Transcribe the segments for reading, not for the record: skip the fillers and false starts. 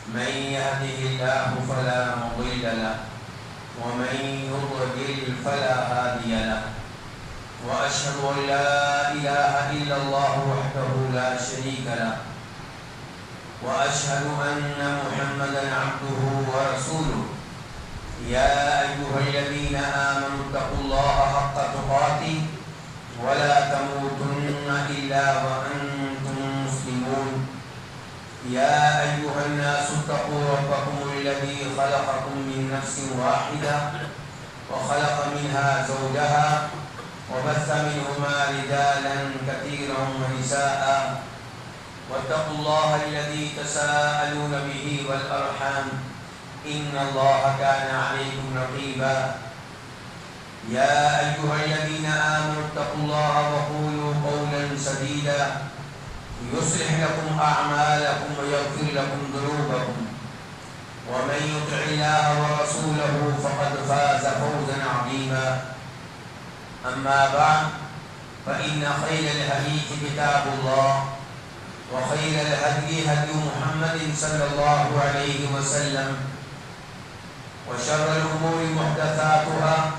من يهده الله فلا مضل له ومن يضلل فلا هادي له وأشهد أن لا إله إلا الله وحده لا شريك له وأشهد أن محمدا عبده ورسوله يا أيها الذين آمنوا اتقوا الله حق تقاته ولا تموتن إلا وأنتم مسلمون يا أيها الناس اتقوا ربكم الذي خلقكم من نفس واحدة وخلق منها زوجها وبث منهما رجالا كثيرا ونساء واتقوا الله الذي تساءلون به والأرحام إن الله كان عليكم رقيبا يا أيها الذين آمنوا اتقوا الله وقولوا قولا سديدا يصلح لكم أعمالكم ويغفر لكم ذنوبكم ومن يطع الله ورسوله فقد فاز فوزا عظيما أما بعد فإن خير الحديث كتاب الله وخير الهدي هدي محمد صلى الله عليه وسلم وشر الأمور محدثاتها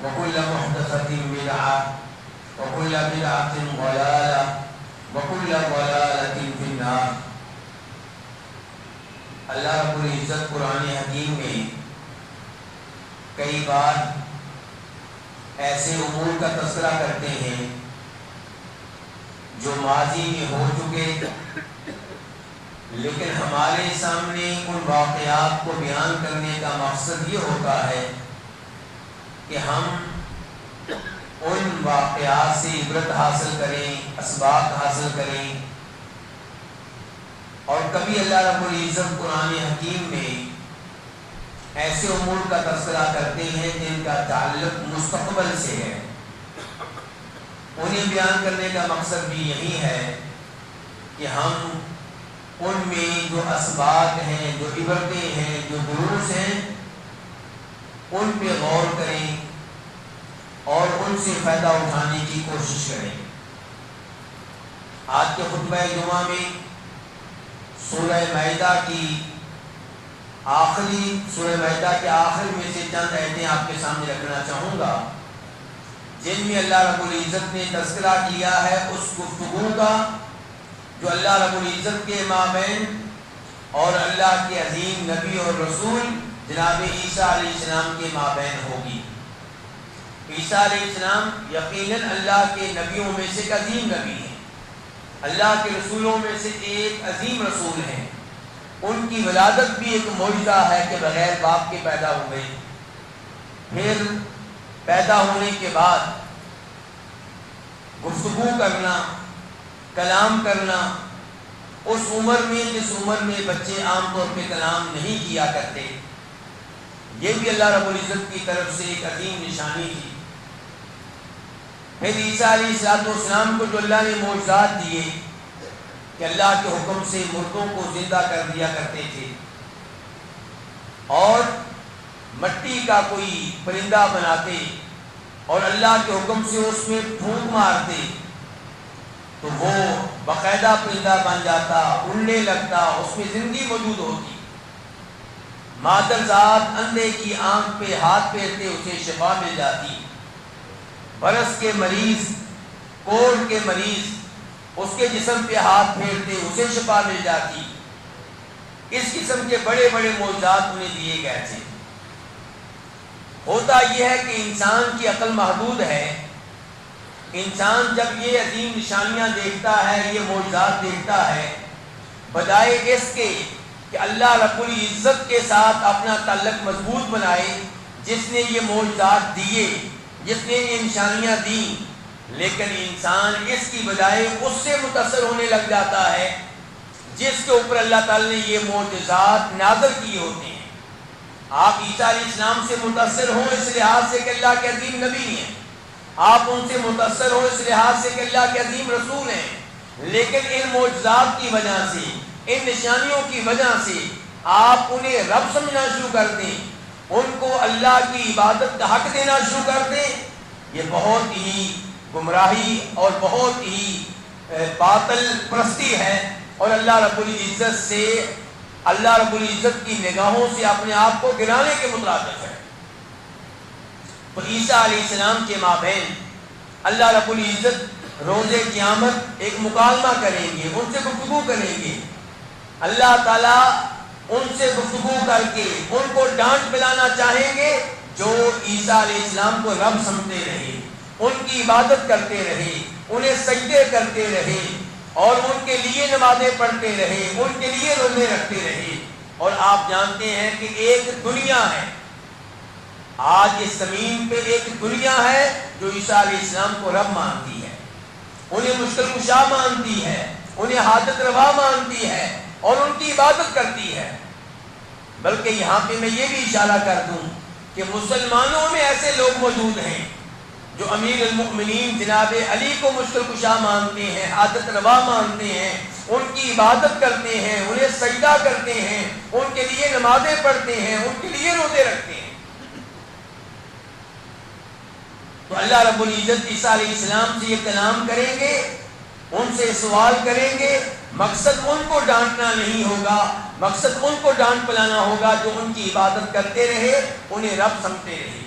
وكل محدثة بدعة وكل بدعة ضلالة وكل ضلالة في النار. اللہ رب العزت قرآن حکیم میں کئی بار ایسے امور کا تذکرہ کرتے ہیں جو ماضی میں ہو چکے، لیکن ہمارے سامنے ان واقعات کو بیان کرنے کا مقصد یہ ہوتا ہے کہ ہم ان واقعات سے عبرت حاصل کریں، اسباق حاصل کریں. اور کبھی اللہ رب العزت قرآن حکیم میں ایسے امور کا تذکرہ کرتے ہیں جن کا تعلق مستقبل سے ہے. انہیں بیان کرنے کا مقصد بھی یہی ہے کہ ہم ان میں جو اسباق ہیں، جو عبرتیں ہیں، جو دروس ہیں، ان پہ غور کریں اور ان سے فائدہ اٹھانے کی کوشش کریں. آج کے خطبہ جمعہ میں سورہ مائدہ کے آخر میں سے چند آیتیں آپ کے سامنے رکھنا چاہوں گا، جن میں اللہ رب العزت نے تذکرہ کیا ہے اس گفتگو کا جو اللہ رب العزت کے مابین اور اللہ کے عظیم نبی اور رسول جناب عیسیٰ علیہ السلام کے مابین ہوگی. عیسیٰ علیہ السلام یقیناً اللہ کے نبیوں میں سے ایک عظیم نبی ہیں، اللہ کے رسولوں میں سے ایک عظیم رسول ہیں. ان کی ولادت بھی ایک معجزہ ہے کہ بغیر باپ کے پیدا ہوئے. پھر پیدا ہونے کے بعد گفتگو کرنا، کلام کرنا اس عمر میں جس عمر میں بچے عام طور پہ کلام نہیں کیا کرتے، یہ بھی اللہ رب العزت کی طرف سے ایک عظیم نشانی تھی. پھر عیسیٰ علیہ السلام کو جو اللہ نے معجزات دیے کہ اللہ کے حکم سے مردوں کو زندہ کر دیا کرتے تھے اور مٹی کا کوئی پرندہ بناتے اور اللہ کے حکم سے اس میں پھونک مارتے تو وہ باقاعدہ پرندہ بن جاتا، اڑنے لگتا، اس میں زندگی موجود ہوتی. مادر ذات اندھے کی آنکھ پہ ہاتھ پھیرتے اسے شفا مل جاتی. برس کے مریض، کوڑ کے مریض اس کے جسم پہ ہاتھ پھیرتے اسے شفا مل جاتی. اس قسم کے بڑے بڑے معجزات انہیں دیے گئے تھے. ہوتا یہ ہے کہ انسان کی عقل محدود ہے. انسان جب یہ عظیم نشانیاں دیکھتا ہے، یہ معجزات دیکھتا ہے، بجائے اس کے کہ اللہ رب العزت کے ساتھ اپنا تعلق مضبوط بنائے جس نے یہ معجزات دیے، جس نے یہ نشانیاں دیں، لیکن انسان اس کی بجائے اس سے متاثر ہونے لگ جاتا ہے جس کے اوپر اللہ تعالی نے یہ معجزات نازل کیے ہوتے ہیں. آپ عیسیٰ علیہ السلام سے متاثر ہوں اس لحاظ سے کہ اللہ کے عظیم نبی ہیں، آپ ان سے متاثر ہوں اس لحاظ سے کہ اللہ کے عظیم رسول ہیں، لیکن ان معجزات کی وجہ سے، ان نشانیوں کی وجہ سے آپ انہیں رب سمجھنا شروع کر دیں، ان کو اللہ کی عبادت کا حق دینا شروع کر دیں. یہ بہت ہی گمراہی اور بہت ہی باطل پرستی ہے اور اللہ رب العزت سے اللہ رب العزت کی نگاہوں سے اپنے آپ کو گرانے کے مترادف ہے۔ تو عیسیٰ علیہ السلام کے مابین اللہ رب العزت روز قیامت ایک مکالمہ کریں گے، ان سے گفتگو کریں گے۔ اللہ تعالیٰ ان سے گفتگو کر کے ان کو ڈانٹ پلانا چاہیں گے جو عیسیٰ علیہ السلام کو رب سمجھتے رہے، ان کی عبادت کرتے رہے، انہیں سجدے کرتے رہے اور ان کے لیے نمازیں پڑھتے رہے، ان کے لیے روزے رکھتے رہے۔ اور آپ جانتے ہیں کہ ایک دنیا ہے، آج اس زمین پہ ایک دنیا ہے جو عیسیٰ علیہ السلام کو رب مانتی ہے، انہیں مشکل کشا مانتی ہے، انہیں حاجت روا مانتی ہے اور ان کی عبادت کرتی ہے۔ بلکہ یہاں پہ میں یہ بھی اشارہ کر دوں کہ مسلمانوں میں ایسے لوگ موجود ہیں جو امیر المؤمنین جناب علی کو مشکل کشا مانتے ہیں، حاجت روا مانتے ہیں، ان کی عبادت کرتے ہیں، انہیں سجدہ کرتے ہیں، ان کے لیے نمازیں پڑھتے ہیں، ان کے لیے روزے رکھتے ہیں۔ تو اللہ رب العزت عیسیٰ علیہ السلام سے یہ کلام کریں گے، ان سے سوال کریں گے۔ مقصد ان کو ڈانٹنا نہیں ہوگا، مقصد ان کو ڈانٹ پلانا ہوگا جو ان کی عبادت کرتے رہے، انہیں رب سمجھتے رہے۔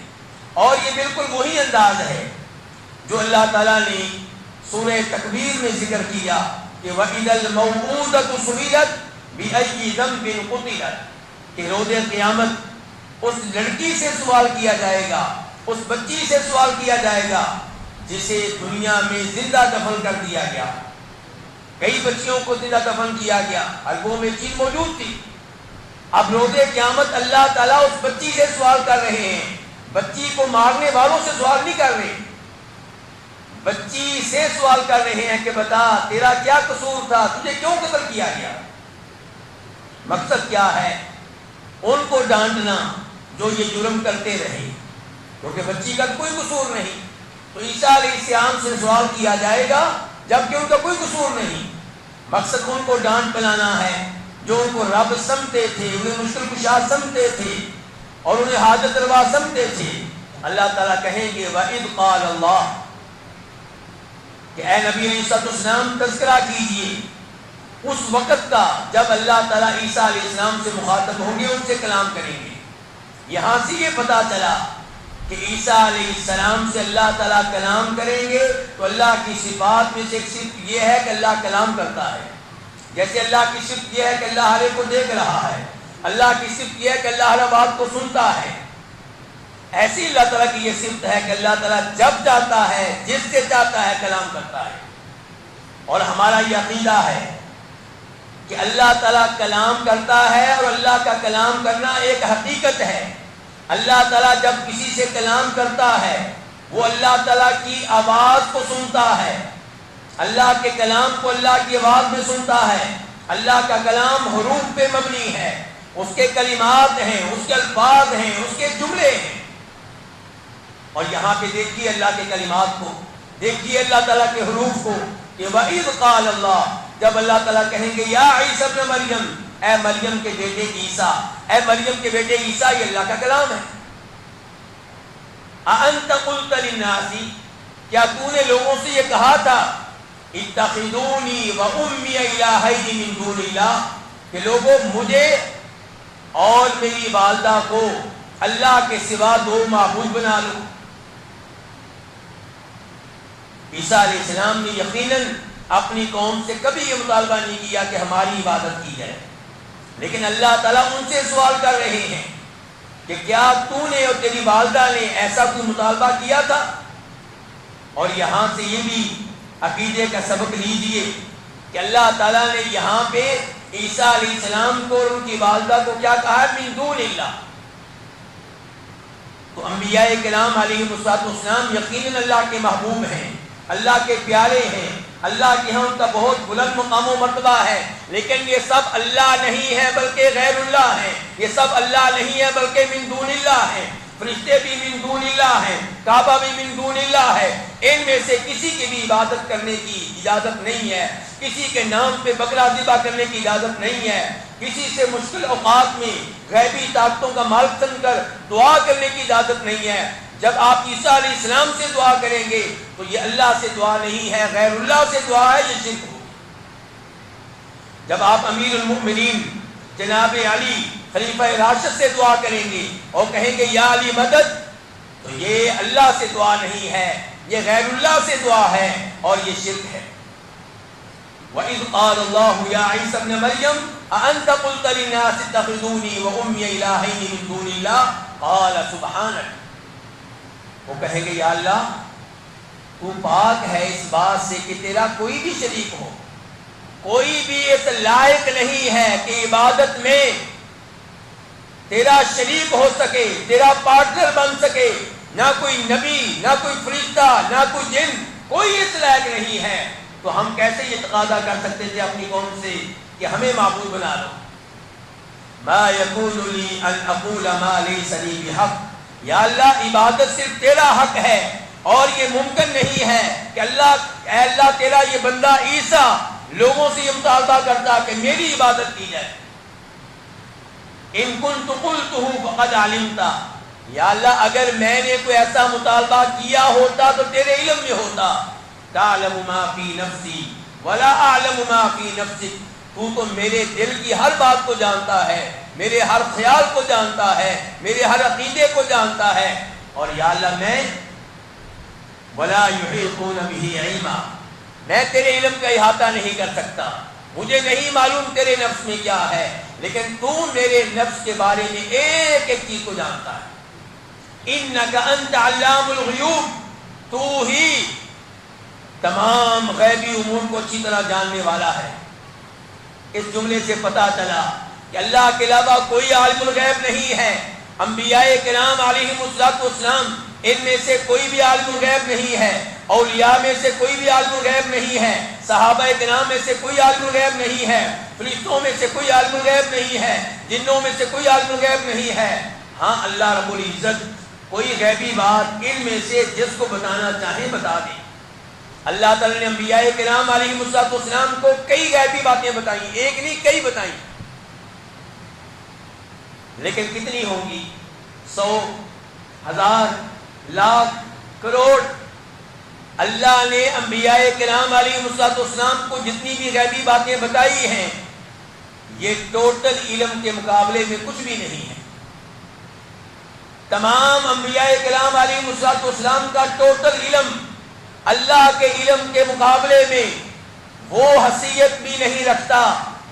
اور یہ بالکل وہی انداز ہے جو اللہ تعالیٰ نے سورہ تکویر میں ذکر کیا کہ وَإِذَا الْمَوْءُودَةُ سُئِلَتْ بِأَيِّ ذَنبٍ قُتِلَتْ، کہ روز قیامت اس لڑکی سے سوال کیا جائے گا، اس بچی سے سوال کیا جائے گا جسے دنیا میں زندہ دفن کر دیا گیا۔ کئی بچیوں کو زندہ دفن کیا گیا، حلقوں میں چیز موجود تھی۔ اب روز قیامت اللہ تعالیٰ اس بچی سے سوال کر رہے ہیں، بچی کو مارنے والوں سے سوال نہیں کر رہے، بچی سے سوال کر رہے ہیں کہ بتا تیرا کیا قصور تھا، تجھے کیوں قتل کیا گیا۔ مقصد کیا ہے؟ ان کو ڈانٹنا جو یہ جرم کرتے رہے، کیونکہ بچی کا کوئی قصور نہیں۔ تو عیسیٰ علیہ السلام سے سوال کیا جائے گا جبکہ ان کا کوئی قصور نہیں۔ مقصد ان کو ڈانٹ پلانا ہے جو ان کو رب سمجھتے تھے، انہیں مشکل کشا سمجھتے تھے اور انہیں حاجت روا سمجھتے تھے۔ اللہ تعالیٰ کہیں گے وَإِذْ قَالَ اللَّهُ، کہ اے نبی علیہ السلام تذکرہ کیجئے اس وقت کا جب اللہ تعالیٰ عیسیٰ علیہ السلام سے مخاطب ہوں گے، ان سے کلام کریں گے۔ یہاں سے یہ پتہ چلا کہ عیسیٰ علیہ السلام سے اللہ تعالیٰ کلام کریں گے تو اللہ کی صفات میں سے ایک صفت یہ ہے کہ اللہ کلام کرتا ہے۔ جیسے اللہ کی صفت یہ ہے کہ اللہ ہر ایک کو دیکھ رہا ہے، اللہ کی صفت یہ ہے کہ اللہ ہر بات کو سنتا ہے، ایسی اللہ تعالیٰ کی یہ صفت ہے کہ اللہ تعالیٰ جب چاہتا ہے، جس سے چاہتا ہے کلام کرتا ہے۔ اور ہمارا یہ عقیدہ ہے کہ اللہ تعالیٰ کلام کرتا ہے اور اللہ کا کلام کرنا ایک حقیقت ہے۔ اللہ تعالیٰ جب کسی سے کلام کرتا ہے وہ اللہ تعالیٰ کی آواز کو سنتا ہے، اللہ کے کلام کو اللہ کی آواز میں سنتا ہے۔ اللہ کا کلام حروف پہ مبنی ہے، اس کے کلمات ہیں، اس کے الفاظ ہیں، اس کے جملے ہیں۔ اور یہاں پہ دیکھیے اللہ کے کلمات کو، دیکھیے اللہ تعالیٰ کے حروف کو کہ وَإِذْ قَالَ اللَّهُ، جب اللہ تعالیٰ کہیں گے یا عیسیٰ ابن مریم، اے مریم کے بیٹے عیسیٰ، اے مریم کے بیٹے عیسیٰ، یہ اللہ کا کلام ہے۔ أَأَنْتَ قُلْتَ لِلنَّاسِ، کیا تو نے لوگوں سے یہ کہا تھا اتخذونی وأمی الہین من دون اللہ، کہ لوگوں مجھے اور میری والدہ کو اللہ کے سوا دو معبود بنا لو۔ عیسیٰ علیہ السلام نے یقیناً اپنی قوم سے کبھی یہ مطالبہ نہیں کیا کہ ہماری عبادت کی جائے، لیکن اللہ تعالیٰ ان سے سوال کر رہے ہیں کہ کیا تو نے اور تیری والدہ نے ایسا کوئی مطالبہ کیا تھا؟ اور یہاں سے یہ بھی عقیدے کا سبق لیجئے کہ اللہ تعالیٰ نے یہاں پہ عیسیٰ علیہ السلام کو اور ان کی والدہ کو کیا کہا ہے؟ من دون اللہ۔ تو انبیاء کرام علیہ السلام یقیناً اللہ کے محبوب ہیں، اللہ کے پیارے ہیں، اللہ کے ہاں ان کا بہت بلند مقام و مرتبہ ہے، لیکن یہ سب اللہ نہیں ہے بلکہ غیر اللہ ہیں، یہ سب اللہ نہیں ہے بلکہ من دون اللہ ہیں۔ فرشتے بھی من دون اللہ ہیں، کعبہ بھی من دون اللہ ہے، ان میں سے کسی کی بھی عبادت کرنے کی اجازت نہیں ہے، کسی کے نام پہ بکرا ذبح کرنے کی اجازت نہیں ہے، کسی سے مشکل اوقات میں غیبی طاقتوں کا مالک سمجھ کر دعا کرنے کی اجازت نہیں ہے۔ جب آپ عیسیٰ علیہ السلام سے دعا کریں گے تو یہ اللہ سے دعا نہیں ہے، غیر اللہ سے دعا ہے، یہ شرک ہو۔ جب آپ امیر المؤمنین جناب علی خلیفہ راشد سے دعا کریں گے اور کہیں گے یا علی مدد، تو یہ اللہ سے دعا نہیں ہے، یہ غیر اللہ سے دعا ہے اور یہ شرک ہے۔ وَإِذْ قَالَ اللَّهُ يَا عِيسَى ابْنَ مَرْيَمَ أَأَنْتَ قُلْتَ لِلنَّاسِ اتَّخِذُونِي وَأُمِّيَ إِلَٰهَيْنِ مِن دُونِ اللَّهِ قَالَ سُبْحَانَكَ، وہ کہیں گے یا اللہ تو پاک ہے اس بات سے کہ تیرا کوئی بھی شریک ہو، کوئی بھی اس لائق نہیں ہے کہ عبادت میں تیرا شریک ہو سکے، تیرا پارٹنر بن سکے، نہ کوئی نبی، نہ کوئی فرشتہ، نہ کوئی جن، کوئی اس لائق نہیں ہے۔ تو ہم کیسے یہ تقاضا کر سکتے تھے اپنی قوم سے کہ ہمیں معبود بنا لو؟ ما یکون لی ان اقول ما لیس لی بحق، یا اللہ عبادت صرف تیرا حق ہے اور یہ ممکن نہیں ہے کہ اللہ اے اللہ تیرا یہ بندہ عیسیٰ لوگوں سے یہ مطالبہ کرتا کہ میری عبادت کی جائے۔ ان کنت قلتہ فقد علمت، یا اللہ اگر میں نے کوئی ایسا مطالبہ کیا ہوتا تو تیرے علم میں ہوتا۔ تعلم ما فی نفسی ولا اعلم ما فی نفسک، تو میرے دل کی ہر بات کو جانتا ہے، میرے ہر خیال کو جانتا ہے، میرے ہر عقیدے کو جانتا ہے، اور یا اللہ میں ولا یحیطون بہ علما، میں تیرے علم کا احاطہ نہیں کر سکتا، مجھے نہیں معلوم تیرے نفس میں کیا ہے، لیکن تو میرے نفس کے بارے میں ایک ایک چیز کو جانتا ہے۔ انک انت علام الغیوب، تو ہی تمام غیبی امور کو اچھی طرح جاننے والا ہے۔ اس جملے سے پتہ چلا کہ اللہ کے علاوہ کوئی عالم الغیب نہیں ہے۔ انبیاء کرام علیہم السلام ان میں سے کوئی بھی عالم الغیب نہیں ہے، اولیاء میں سے کوئی بھی عالم الغیب نہیں ہے، صحابہ کرام میں سے کوئی عالم الغیب نہیں ہے، فرشتوں میں سے کوئی عالم الغیب نہیں ہے، جنوں میں سے کوئی عالم الغیب نہیں ہے۔ ہاں اللہ رب العزت کوئی غیبی بات ان میں سے جس کو بتانا چاہے بتا دے۔ اللہ تعالیٰ نے انبیاء کرام علیہم السلام کو کئی غیبی باتیں بتائیں، ایک نہیں کئی بتائیں، لیکن کتنی ہوں گی؟ 100، 1000، لاکھ، کروڑ۔ اللہ نے انبیاء کرام علیہم السلام کو جتنی بھی غیبی باتیں بتائی ہیں یہ ٹوٹل علم کے مقابلے میں کچھ بھی نہیں ہے۔ تمام انبیاء کرام علیہم السلام کا ٹوٹل علم اللہ کے علم کے مقابلے میں وہ حیثیت بھی نہیں رکھتا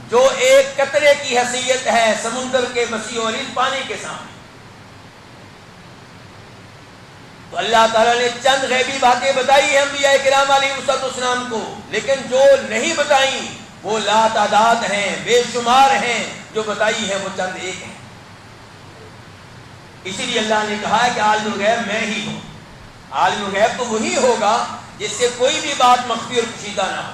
جو ایک قطرے کی حیثیت ہے سمندر کے وسیع و عریض پانی کے سامنے۔ تو اللہ تعالیٰ نے چند غیبی باتیں بتائی ہیں انبیاء کرام علیہ السلام کو، لیکن جو نہیں بتائیں وہ لا تعداد ہیں، بے شمار ہیں، جو بتائی ہیں وہ چند ایک ہیں۔ اسی لیے اللہ نے کہا ہے کہ عالم الغیب میں ہی ہوں۔ عالم الغیب تو وہی ہوگا جس سے کوئی بھی بات مخفی اور پوشیدہ نہ ہو۔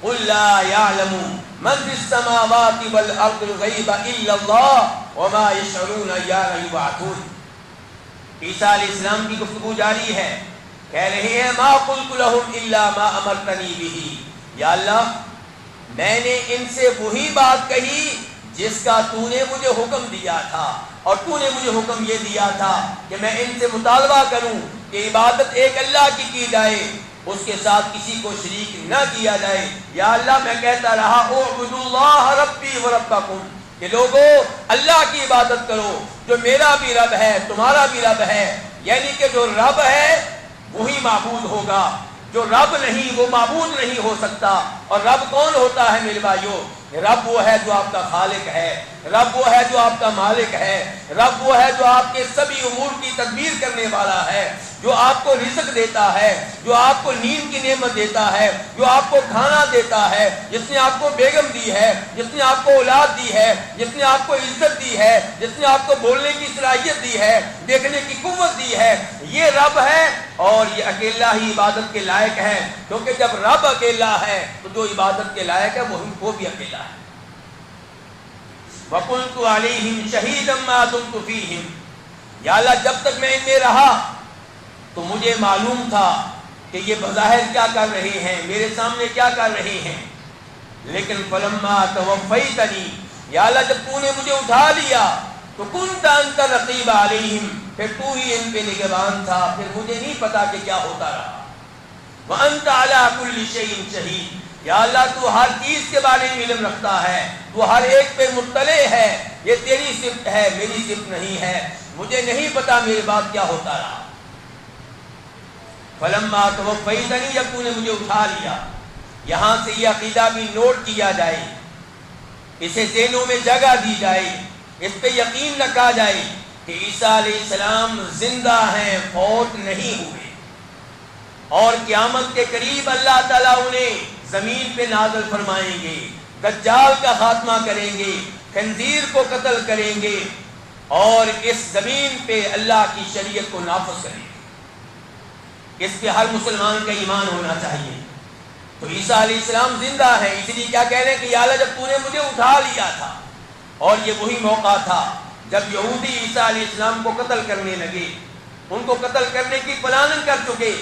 قل لا يعلم من في السماوات والارض الغیب الا اللہ وما يشعرون ایان یبعثون۔ عیسیٰ علیہ السلام کی گفتگو جاری ہے، کہہ رہے ہیں ما قلت لهم الا ما امرتنی به، یا اللہ میں نے ان سے وہی بات کہی جس کا تو نے مجھے حکم دیا تھا، اور تو نے مجھے حکم یہ دیا تھا کہ میں ان سے مطالبہ کروں کہ عبادت ایک اللہ کی جائے، اس کے ساتھ کسی کو شریک نہ کیا جائے۔ یا اللہ میں کہتا رہا اعبدوا اللہ ربی و ربکم، کہ لوگوں اللہ کی عبادت کرو جو میرا بھی رب ہے تمہارا بھی رب ہے، یعنی کہ جو رب ہے وہی معبود ہوگا، جو رب نہیں وہ معبود نہیں ہو سکتا۔ اور رب کون ہوتا ہے میرے بھائیو؟ رب وہ ہے جو آپ کا خالق ہے، رب وہ ہے جو آپ کا مالک ہے، رب وہ ہے جو آپ کے سبھی امور کی تدبیر کرنے والا ہے، جو آپ کو رزق دیتا ہے، جو آپ کو نیند کی نعمت دیتا ہے، جو آپ کو کھانا دیتا ہے، جس نے آپ کو بیگم دی ہے، جس نے آپ کو اولاد دی ہے، جس نے آپ کو عزت دی ہے، جس نے آپ کو بولنے کی صلاحیت دی ہے، دیکھنے کی قوت دی ہے، یہ رب ہے، اور یہ اکیلا ہی عبادت کے لائق ہے، کیونکہ جب رب اکیلا ہے تو جو عبادت کے لائق ہے وہ بھی اکیلا ہے۔ وَكُنْتُ عَلَيْهِمْ شَهِيدًا مَا دُمْتُ فِيهِمْ، یا اللہ جب تک میں ان میں رہا تو مجھے معلوم تھا کہ یہ بظاہر کیا کر رہے ہیں، میرے سامنے کیا کر رہے ہیں، لیکن فَلَمَّا تَوَفَّيْتَنِي، یا اللہ جب تو نے مجھے اٹھا لیا تو كُنْتَ أَنْتَ رَقِيبَ عَلَيْهِمْ، پھر تو ہی ان پہ نگہبان تھا، پھر مجھے نہیں پتا کہ کیا ہوتا رہا۔ وَأَنْتَ عَلَى كُلِّ شَيْءٍ شَهِيدٌ، یا اللہ تو ہر چیز کے بارے میں علم رکھتا ہے، تو ہر ایک پہ مطلع ہے، یہ تیری صفت ہے، میری صفت نہیں ہے، مجھے نہیں پتا میرے بعد کیا ہوتا رہا۔ فلما توفیتنی، جب تو نے مجھے اٹھا لیا۔ یہاں سے یہ عقیدہ بھی نوٹ کیا جائے، اسے ذہنوں میں جگہ دی جائے، اس پہ یقین رکھا جائے کہ عیسیٰ علیہ السلام زندہ ہیں، فوت نہیں ہوئے، اور قیامت کے قریب اللہ تعالیٰ انہیں زمین پہ نازل فرمائیں گے، دجال کا خاتمہ کریں گے، خنزیر کو قتل کریں گے، اور اس زمین پہ اللہ کی شریعت کو نافذ کریں گے۔ اس پہ ہر مسلمان کا ایمان ہونا چاہیے۔ تو عیسیٰ علیہ السلام زندہ ہے، اس لیے کیا کہہ رہے ہیں کہ یا اللہ جب تو نے مجھے اٹھا لیا تھا، اور یہ وہی موقع تھا جب یہودی عیسیٰ علیہ السلام کو قتل کرنے لگے، ان کو قتل کرنے کی پلاننگ کر چکے،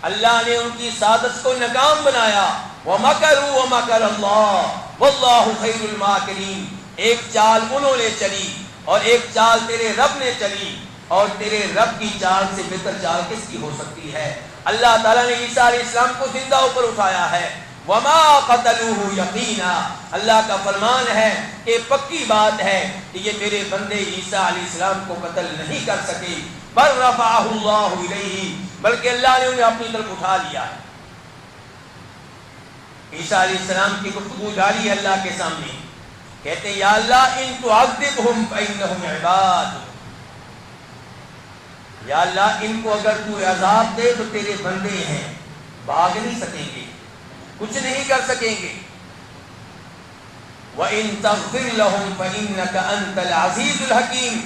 اللہ نے ان کی سازش کو ناکام بنایا۔ وَمَكَرُوا وَمَكَرَ اللَّهُ وَاللَّهُ خَيْرُ الْمَاكِرِينَ، ایک چال انہوں نے چلی اور ایک چال تیرے رب نے چلی، اور تیرے رب کی چال سے بہتر چال کس کی ہو سکتی ہے؟ اللہ تعالیٰ نے عیسیٰ علیہ السلام کو زندہ اوپر اٹھایا ہے۔ وَمَا قَتَلُوهُ يَقِينًا، اللہ کا فرمان ہے کہ پکی بات ہے کہ یہ میرے بندے عیسیٰ علیہ السلام کو قتل نہیں کر سکے، بل رفعہ اللہ الیہ، بلکہ اللہ نے انہیں اپنی طرف اٹھا لیا ہے۔ عیسیٰ علیہ السلام کی گفتگو جاری ہے اللہ کے سامنے، کہتے ہیں یا اللہ ان تعذبہم فإنہم عباد، یا اللہ ان کو اگر تو عذاب دے تو تیرے بندے ہیں، بھاگ نہیں سکیں گے، کچھ نہیں کر سکیں گے۔ وَإِن تَغْفِرْ لَهُمْ فَإِنَّكَ أَنْتَ الْعَزِيزُ الْحَكِيمُ،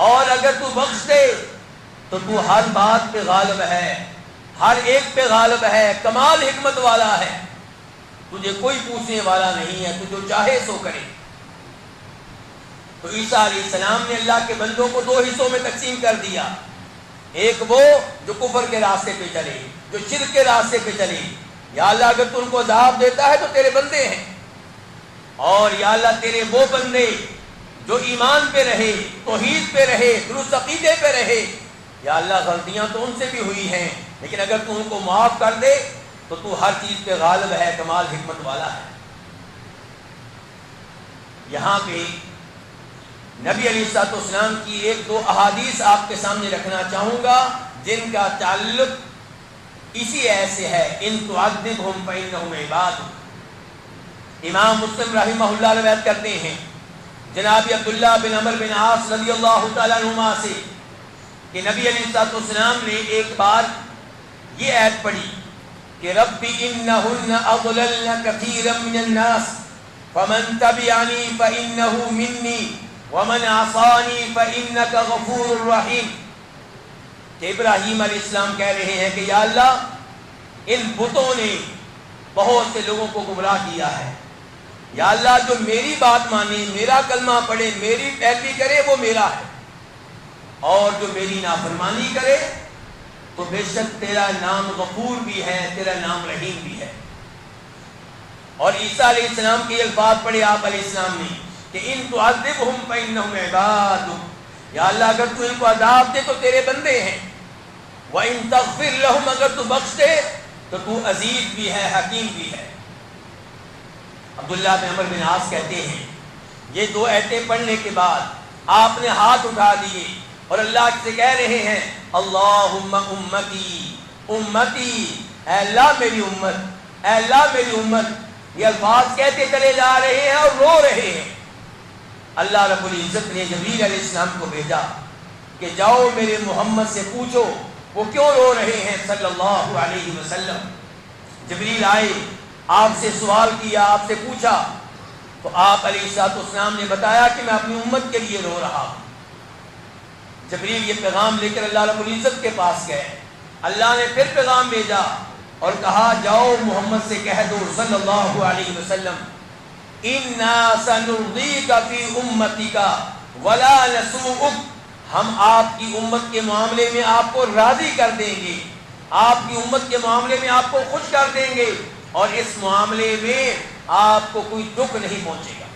اور اگر تو بخش دے تو تو ہر بات پہ غالب ہے، ہر ایک پہ غالب ہے، کمال حکمت والا ہے، تجھے کوئی پوچھنے والا نہیں ہے، تو جو چاہے سو کرے۔ تو عیسیٰ علیہ السلام نے اللہ کے بندوں کو دو حصوں میں تقسیم کر دیا، ایک وہ جو کفر کے راستے پہ چلے، جو شرک کے راستے پہ چلے، یا اللہ اگر تو ان کو عذاب دیتا ہے تو تیرے بندے ہیں، اور یا اللہ تیرے وہ بندے جو ایمان پہ رہے، توحید پہ رہے، درست عقیدے پہ رہے، یا اللہ غلطیاں تو ان سے بھی ہوئی ہیں لیکن اگر تو ان کو معاف کر دے تو تو ہر چیز پہ غالب ہے، کمال حکمت والا ہے۔ یہاں پہ نبی علیہ الصلوۃ والسلام کی ایک دو احادیث آپ کے سامنے رکھنا چاہوں گا جن کا تعلق اسی آیت سے ہے، ان تعذبہم فإنہم عباد۔ امام مسلم رحمہ اللہ روایت کرتے ہیں جناب عبداللہ بن عمر بن عاص رضی اللہ تعالیٰ عنہما سے کہ نبی علیہ الصلوۃ والسلام نے ایک بار یہ آیت پڑھی کہ رب انہن اضللن کثیرا من الناس فمن تبعنی فإنہ منی ومن عصانی فإنک غفور رحیم، کہ ابراہیم علیہ السلام کہہ رہے ہیں کہ یا اللہ ان بتوں نے بہت سے لوگوں کو گمراہ کیا ہے، یا اللہ جو میری بات مانے، میرا کلمہ پڑھے، میری پیروی کرے وہ میرا ہے، اور جو میری نافرمانی کرے تو بے شک تیرا نام غفور بھی ہے، تیرا نام رحیم بھی ہے۔ اور عیسیٰ علیہ السلام کے الفاظ پڑھے آپ علیہ السلام نے کہ ان تعذبہم فإنہم عباد، یا اللہ اگر تو ان کو عذاب دے تو تیرے بندے ہیں، وَإِن تَغْفِرْ لَهُمْ، اگر تو بخش دے تو تو عزیز بھی ہے، حکیم بھی ہے۔ عبداللہ بن عمر بن عاص کہتے ہیں یہ دو آیتیں پڑھنے کے بعد آپ نے ہاتھ اٹھا دیے اور اللہ سے کہہ رہے ہیں اللہم امتی امتی، اے اللہ میری امت، اے اللہ میری امت۔ یہ الفاظ کہتے چلے جا رہے ہیں اور رو رہے ہیں۔ اللہ رب العزت نے جبریل علیہ السلام کو بھیجا کہ جاؤ میرے محمد سے پوچھو وہ کیوں رو رہے ہیں صلی اللہ علیہ وسلم۔ جبریل آئے، آپ سے سوال کیا، آپ سے پوچھا، تو آپ علیہ السلام نے بتایا کہ میں اپنی امت کے لیے رو رہا ہوں۔ جبریل یہ پیغام لے کر اللہ رب العزت کے پاس گئے، اللہ نے پھر پیغام بھیجا اور کہا جاؤ محمد سے کہہ دو صلی اللہ علیہ وسلم اِنَّا سَنُرْضِيكَ فِي أُمَّتِكَ وَلَا نَسُوءُكَ، ہم آپ کی امت کے معاملے میں آپ کو راضی کر دیں گے، آپ کی امت کے معاملے میں آپ کو خوش کر دیں گے، اور اس معاملے میں آپ کو کوئی دکھ نہیں پہنچے گا۔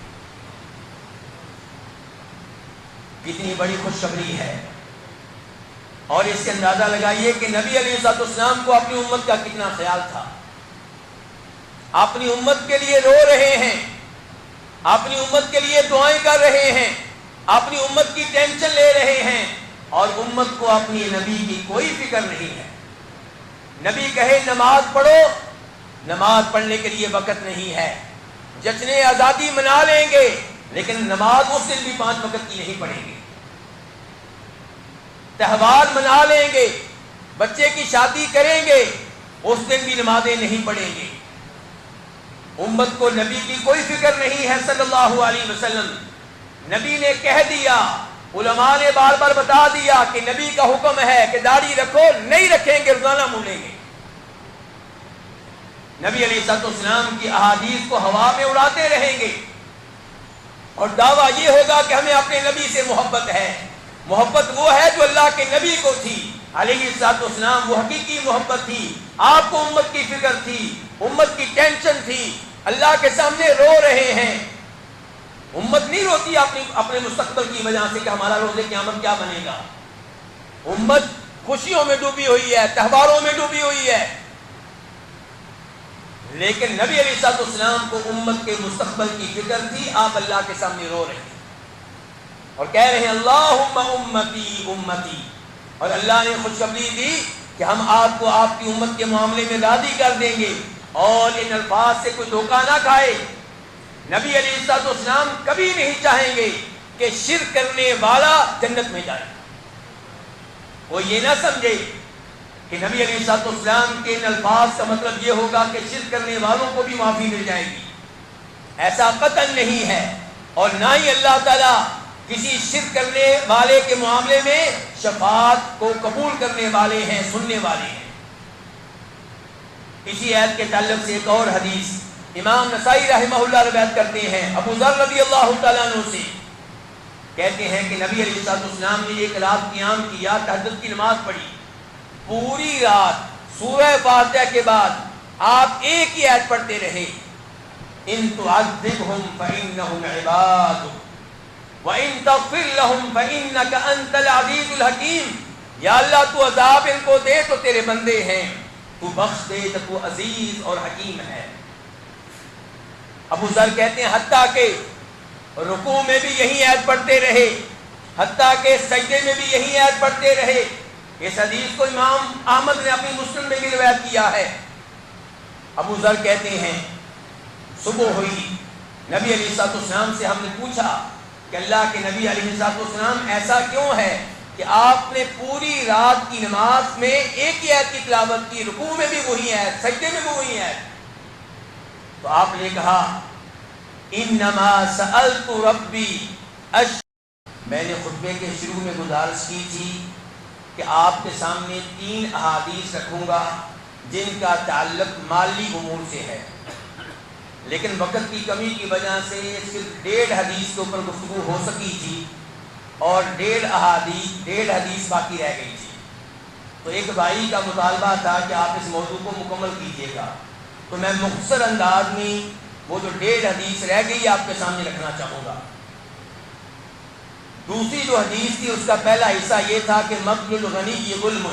کتنی بڑی خوشخبری ہے، اور اس سے اندازہ لگائیے کہ نبی علیہ الصلوۃ والسلام کو اپنی امت کا کتنا خیال تھا۔ اپنی امت کے لیے رو رہے ہیں، اپنی امت کے لیے دعائیں کر رہے ہیں، اپنی امت کی ٹینشن لے رہے ہیں، اور امت کو اپنی نبی کی کوئی فکر نہیں ہے۔ نبی کہے نماز پڑھو، نماز پڑھنے کے لیے وقت نہیں ہے۔ جشن آزادی منا لیں گے لیکن نماز اس دن بھی 5 وقت کی نہیں پڑھیں گے۔ تہوار منا لیں گے، بچے کی شادی کریں گے، اس دن بھی نمازیں نہیں پڑھیں گے۔ امت کو نبی کی کوئی فکر نہیں ہے صلی اللہ علیہ وسلم۔ نبی نے کہہ دیا، علماء نے بار بار بتا دیا کہ نبی کا حکم ہے کہ داڑھی رکھو، نہیں رکھیں گے روزانہ مولیں گے۔ نبی علیہ السلام کی احادیث کو ہوا میں اڑاتے رہیں گے، اور دعویٰ یہ ہوگا کہ ہمیں اپنے نبی سے محبت ہے۔ محبت وہ ہے جو اللہ کے نبی کو تھی علیہ السلام، وہ حقیقی محبت تھی۔ آپ کو امت کی فکر تھی، امت کی ٹینشن تھی، اللہ کے سامنے رو رہے ہیں۔ امت نہیں روتی اپنے مستقبل کی وجہ سے کہ ہمارا روز قیامت کیا بنے گا۔ امت خوشیوں میں ڈوبی ہوئی ہے، تہواروں میں ڈوبی ہوئی ہے، لیکن نبی علیہ السلام کو امت کے مستقبل کی فکر تھی۔ آپ اللہ کے سامنے رو رہے ہیں اور کہہ رہے ہیں اللہم امتی امتی، اور اللہ نے خوشخبری دی کہ ہم آپ کو آپ کی امت کے معاملے میں راضی کر دیں گے، اور ان الفاظ سے کوئی دھوکہ نہ کھائے۔ نبی علیہ السلام کبھی نہیں چاہیں گے کہ شرک کرنے والا جنت میں جائے۔ وہ یہ نہ سمجھے کہ نبی علیہ السلام کے ان الفاظ کا مطلب یہ ہوگا کہ شرک کرنے والوں کو بھی معافی مل جائے گی، ایسا قطعاً نہیں ہے۔ اور نہ ہی اللہ تعالیٰ کسی شرک کرنے والے کے معاملے میں شفاعت کو قبول کرنے والے ہیں، سننے والے ہیں۔ اسی آیت کے تعلق سے ایک اور حدیث امام نسائی رحمہ اللہ روایت کرتے ہیں، ابو ذر رضی اللہ تعالیٰ عنہ سے، کہتے ہیں کہ نبی علیہ السلام نے ایک رات قیام کیا، تہجد کی نماز پڑھی، پوری رات سورہ فاتحہ کے بعد آپ ایک ہی آیت پڑھتے رہے، ان تعذبہم فانہم عبادک وان تغفر لہم فانک انت العزیز الحکیم۔ یا اللہ تو عذاب ان کو دے تو تیرے بندے ہیں، تو بخش دے تو تو عزیز اور حکیم ہے۔ ابو ذر کہتے ہیں حتیٰ کہ رکوع میں بھی یہی آیت پڑھتے رہے، حتیٰ کہ سجدے میں بھی یہی آیت پڑھتے رہے۔ اس حدیث کو امام احمد نے اپنی مسلم میں بھی روایت کیا ہے۔ ابو ذر کہتے ہیں صبح ہوئی، نبی علیہ السلام سے ہم نے پوچھا کہ اللہ کے نبی علیہ السلام ایسا کیوں ہے کہ آپ نے پوری رات کی نماز میں ایک ہی آیت کی تلاوت کی، رکوع میں بھی وہی آیت، سجدے میں بھی وہی آیت؟ تو آپ نے کہا انما سألت ربی میں نے خطبے کے شروع میں گزارش کی تھی کہ آپ کے سامنے 3 احادیث رکھوں گا جن کا تعلق مالی امور سے ہے، لیکن وقت کی کمی کی وجہ سے صرف 1.5 حدیث کے اوپر گفتگو ہو سکی تھی، اور 1.5 حدیث باقی رہ گئی تھی۔ تو ایک بھائی کا مطالبہ تھا کہ آپ اس موضوع کو مکمل کیجیے گا، تو میں مختصر انداز میں وہ جو 1.5 حدیث رہ گئی آپ کے سامنے رکھنا چاہوں گا۔ دوسری جو حدیث تھی اس کا پہلا حصہ یہ تھا کہ مقبل الغنی ظلم،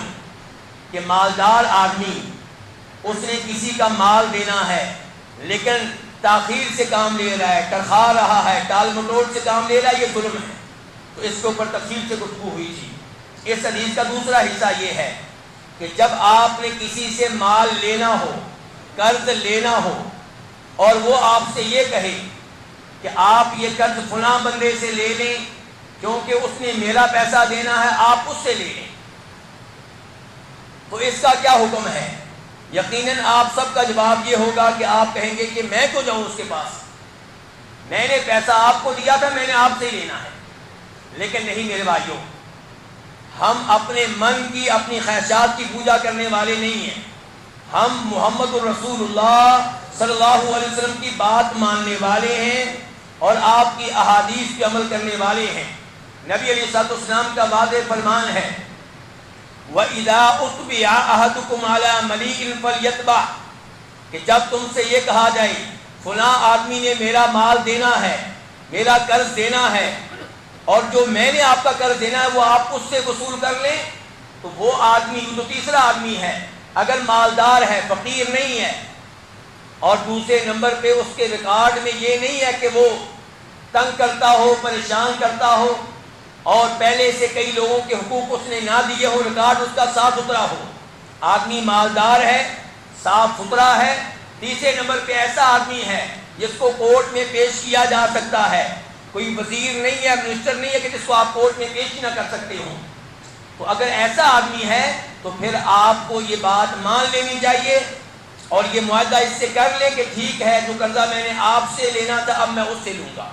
کہ مالدار آدمی اس نے کسی کا مال دینا ہے لیکن تاخیر سے کام لے رہا ہے، ٹرخا رہا ہے، ٹال مٹول سے کام لے رہا ہے، یہ ظلم ہے۔ تو اس کے اوپر تفصیل سے گفتگو ہوئی تھی۔ اس حدیث کا دوسرا حصہ یہ ہے کہ جب آپ نے کسی سے مال لینا ہو، قرض لینا ہو، اور وہ آپ سے یہ کہے کہ آپ یہ قرض فلاں بندے سے لے لیں کیونکہ اس نے میرا پیسہ دینا ہے، آپ اس سے لے لیں، تو اس کا کیا حکم ہے؟ یقیناً آپ سب کا جواب یہ ہوگا کہ آپ کہیں گے کہ میں کیوں جاؤں اس کے پاس، میں نے پیسہ آپ کو دیا تھا، میں نے آپ سے ہی لینا ہے۔ لیکن نہیں میرے بھائیوں، ہم اپنے من کی، اپنی خواہشات کی پوجا کرنے والے نہیں ہیں، ہم محمد الرسول اللہ صلی اللہ علیہ وسلم کی بات ماننے والے ہیں اور آپ کی احادیث پہ عمل کرنے والے ہیں۔ نبی علیہ السلام کا واضح فرمان ہے وَإِذَا أُتْبِعَ أَحَدُكُمْ عَلَى مَلِيءٍ فَلْيَتْبَعْ، کہ جب تم سے یہ کہا جائے فلاں آدمی نے میرا مال دینا ہے، میرا قرض دینا ہے، اور جو میں نے آپ کا قرض دینا ہے وہ آپ اس سے وصول کر لیں، تو وہ آدمی جو تیسرا آدمی ہے اگر مالدار ہے، فقیر نہیں ہے، اور دوسرے نمبر پہ اس کے ریکارڈ میں یہ نہیں ہے کہ وہ تنگ کرتا ہو، پریشان کرتا ہو، اور پہلے سے کئی لوگوں کے حقوق اس نے نہ دیے ہو، ریکارڈ اس کا صاف ستھرا ہو، آدمی مالدار ہے، صاف ستھرا ہے۔ تیسرے نمبر پہ ایسا آدمی ہے جس کو کورٹ میں پیش کیا جا سکتا ہے، کوئی وزیر نہیں ہے، منسٹر نہیں ہے کہ جس کو آپ کورٹ میں پیش ہی نہ کر سکتے ہوں۔ تو اگر ایسا آدمی ہے تو پھر آپ کو یہ بات مان لینی چاہیے اور یہ معاہدہ اس سے کر لیں کہ ٹھیک ہے، جو قرضہ میں نے آپ سے لینا تھا اب میں اس سے لوں گا۔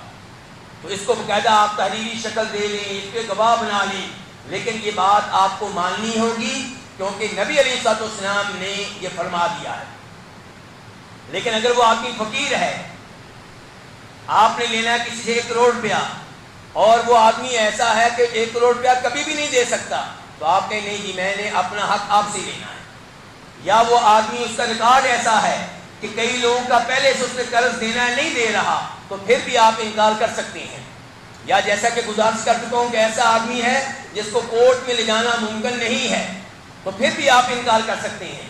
تو اس کو باقاعدہ آپ تحریری شکل دے لیں، اس کے گواہ بنا لیں، لیکن یہ بات آپ کو ماننی ہوگی کیونکہ نبی علیہ الصلوۃ والسلام نے یہ فرما دیا ہے۔ لیکن اگر وہ آدمی فقیر ہے، آپ نے لینا ہے کسی سے 1 کروڑ روپیہ اور وہ آدمی ایسا ہے کہ 1 کروڑ روپیہ کبھی بھی نہیں دے سکتا، تو آپ کہیں نہیں جی میں نے اپنا حق آپ سے لینا ہے۔ یا وہ آدمی اس کا ریکارڈ ایسا ہے کہ کئی لوگوں کا پہلے سے اس نے قرض دینا ہے نہیں دے رہا، تو پھر بھی آپ انکار کر سکتے ہیں۔ یا جیسا کہ گزارش کر چکا ہوں کہ ایسا آدمی ہے جس کو کورٹ میں لے جانا ممکن نہیں ہے، تو پھر بھی آپ انکار کر سکتے ہیں،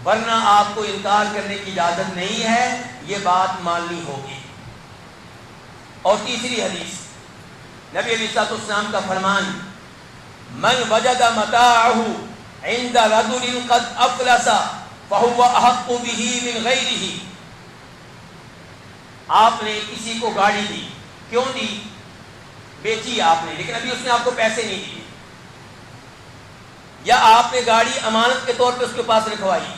ورنہ آپ کو انکار کرنے کی اجازت نہیں ہے، یہ بات ماننی ہوگی۔ اور تیسری حدیث نبی علیہ الصلوۃ والسلام کا فرمان، من وجد متاعه عند رجل قد افلس فهو احق به من غیرہ۔ آپ نے کسی کو گاڑی دی، کیوں دی؟ بیچی آپ نے، لیکن ابھی اس نے آپ کو پیسے نہیں دیے، یا آپ نے گاڑی امانت کے طور پہ اس کے پاس رکھوائی،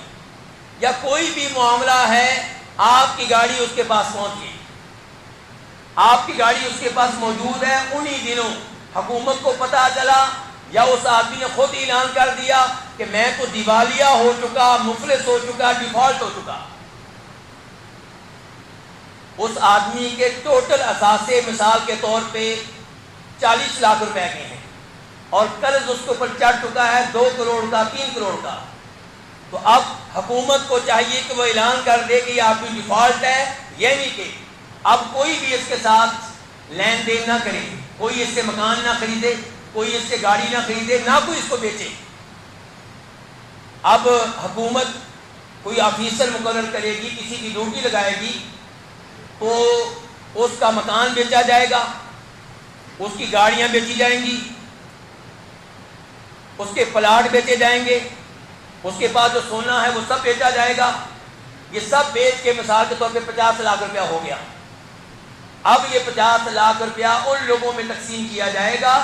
یا کوئی بھی معاملہ ہے آپ کی گاڑی اس کے پاس پہنچ گئی، آپ کی گاڑی اس کے پاس موجود ہے، انہی دنوں حکومت کو پتہ چلا یا اس آدمی نے خود اعلان کر دیا کہ میں تو دیوالیہ ہو چکا، مفلس ہو چکا، ڈیفالٹ ہو چکا، اس آدمی کے ٹوٹل اثاثے مثال کے طور پہ 40 لاکھ روپے کے ہیں اور قرض اس کے اوپر چڑھ چکا ہے 2 کروڑ کا، 3 کروڑ کا، تو اب حکومت کو چاہیے کہ وہ اعلان کر دے کہ یہ آپ کی ڈیفالٹ ہے، یعنی کہ اب کوئی بھی اس کے ساتھ لین دین نہ کرے، کوئی اس سے مکان نہ خریدے، کوئی اس سے گاڑی نہ خریدے، نہ کوئی اس کو بیچے۔ اب حکومت کوئی آفیسر مقرر کرے گی، کسی کی ڈیوٹی لگائے گی، تو اس کا مکان بیچا جائے گا، اس کی گاڑیاں بیچی جائیں گی، اس کے پلاٹ بیچے جائیں گے، اس کے پاس جو سونا ہے وہ سب بیچا جائے گا، یہ سب بیچ کے مثال کے طور پہ 50 لاکھ روپیہ ہو گیا۔ اب یہ 50 لاکھ روپیہ ان لوگوں میں تقسیم کیا جائے گا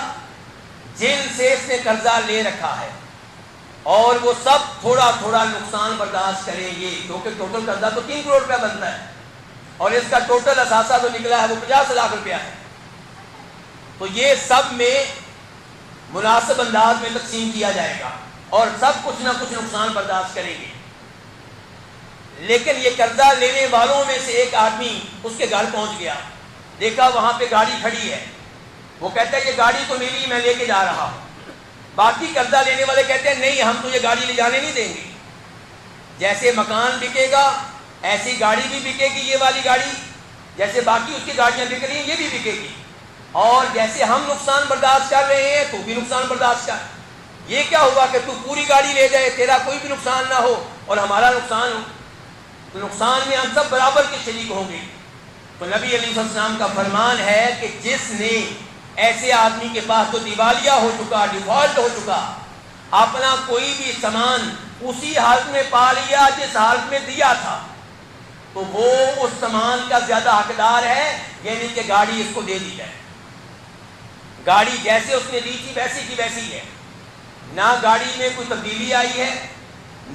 جن سے اس نے قرضہ لے رکھا ہے، اور وہ سب تھوڑا تھوڑا نقصان برداشت کریں گے، کیونکہ ٹوٹل قرضہ تو 3 کروڑ روپیہ بنتا ہے اور اس کا ٹوٹل اثاثہ جو نکلا ہے وہ 50 لاکھ روپیہ ہے، تو یہ سب میں مناسب انداز میں تقسیم کیا جائے گا اور سب کچھ نہ کچھ نقصان برداشت کریں گے۔ لیکن یہ قرضہ لینے والوں میں سے ایک آدمی اس کے گھر پہنچ گیا، دیکھا وہاں پہ گاڑی کھڑی ہے، وہ کہتا ہے یہ گاڑی تو میری، میں لے کے جا رہا ہوں۔ باقی قرضہ لینے والے کہتے ہیں نہیں، ہم تجھے گاڑی لے جانے نہیں دیں گے، جیسے مکان بکے گا ایسی گاڑی بھی بکے گی، یہ والی گاڑی جیسے باقی اس کی گاڑیاں بک رہی ہیں یہ بھی بکے گی، اور جیسے ہم نقصان برداشت کر رہے ہیں تو بھی نقصان برداشت کر۔ یہ کیا ہوا کہ تو پوری گاڑی لے جائے، تیرا کوئی بھی نقصان نہ ہو اور ہمارا نقصان ہو، تو نقصان میں ہم سب برابر کے شریک ہوں گے۔ تو نبی علیہ السلام کا فرمان ہے کہ جس نے ایسے آدمی کے پاس تو دیوالیہ ہو چکا، ڈیفالٹ ہو چکا، اپنا کوئی بھی سامان اسی حالت میں پا لیا جس حالت میں دیا تھا، تو وہ اس سامان کا زیادہ حقدار ہے، یعنی کہ گاڑی اس کو دے دی جائے۔ گاڑی جیسے اس نے دی تھی ویسی کی ویسی ہے، نہ گاڑی میں کوئی تبدیلی آئی ہے،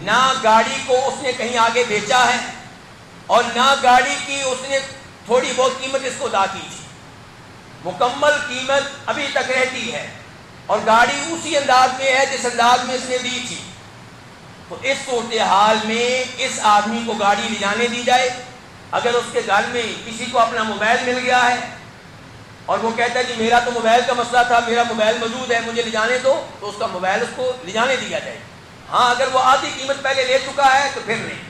نہ گاڑی کو اس نے کہیں آگے بیچا ہے، اور نہ گاڑی کی اس نے تھوڑی بہت قیمت اس کو ادا کی تھی، مکمل قیمت ابھی تک رہتی ہے اور گاڑی اسی انداز میں ہے جس انداز میں اس نے دی تھی۔ تو اس صورتحال میں اس آدمی کو گاڑی لے جانے دی جائے۔ اگر اس کے گھر میں کسی کو اپنا موبائل مل گیا ہے اور وہ کہتا ہے کہ میرا تو موبائل کا مسئلہ تھا، میرا موبائل موجود ہے، مجھے لے جانے دو، تو اس کا موبائل اس کو لے جانے دیا جائے۔ ہاں اگر وہ آدھی قیمت پہلے لے چکا ہے تو پھر نہیں۔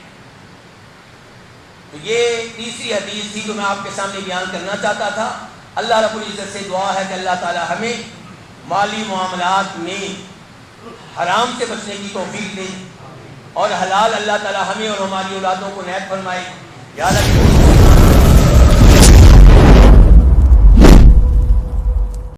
تو یہ تیسری حدیث تھی جو میں آپ کے سامنے بیان کرنا چاہتا تھا۔ اللہ رب العزت سے دعا ہے کہ اللہ تعالی ہمیں مالی معاملات میں حرام سے بچنے کی توفیق دے اور حلال اللہ تعالی ہمیں اور ہماری اولادوں کو عنایت فرمائے۔ یاد رکھیے